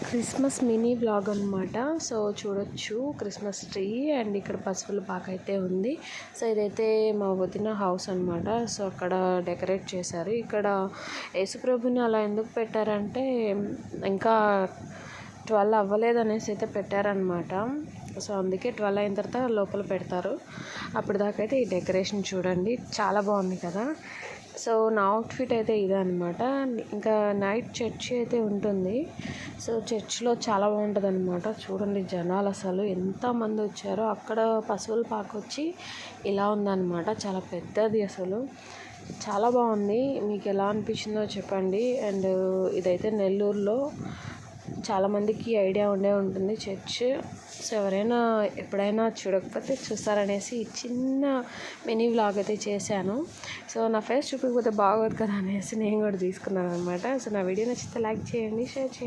Christmas mini vlog అనమాట. So చూడొచ్చు Christmas tree and ఇక్కడ పసుపుల పాక అయితే ఉంది. సో ఇదైతే మా వదిన హౌస్ అనమాట. సో అక్కడ డెకరేట్ చేశారు. ఇక్కడ యేసుప్రభుని అలా ఎందుకు పెట్టారంటే ఇంకా 12 అవ్వలేదు అనేసి అయితే పెట్టారనమాట. సో అందుకే 12 అయిన తర్వాత లోపల పెడతారు. అప్పుడు దాకా అయితే ఈ డెకరేషన్ చూడండి, చాలా బాగుంది కదా. సో నా అవుట్ఫిట్ అయితే ఇదే అనమాట. ఇంకా నైట్ చర్చి అయితే ఉంటుంది. సో చర్చ్లో చాలా బాగుంటుంది అనమాట. చూడండి జనాలు అసలు ఎంతమంది వచ్చారో. అక్కడ పశువుల పాక వచ్చి ఇలా ఉందన్నమాట, చాలా పెద్దది అసలు, చాలా బాగుంది. మీకు ఎలా అనిపించిందో చెప్పండి. అండ్ ఇదైతే నెల్లూరులో చాలామందికి ఐడియా ఉండే ఉంటుంది చర్చ్. సో ఎవరైనా ఎప్పుడైనా చూడకపోతే చూస్తారనేసి ఈ చిన్న మినీ వ్లాగ్ అయితే చేశాను. సో నా ఫేస్ చూపించకపోతే బాగోదు కదా అనేసి నేను కూడా తీసుకున్నాను అనమాట. సో నా వీడియో నచ్చితే లైక్ చేయండి, షేర్ చేయండి.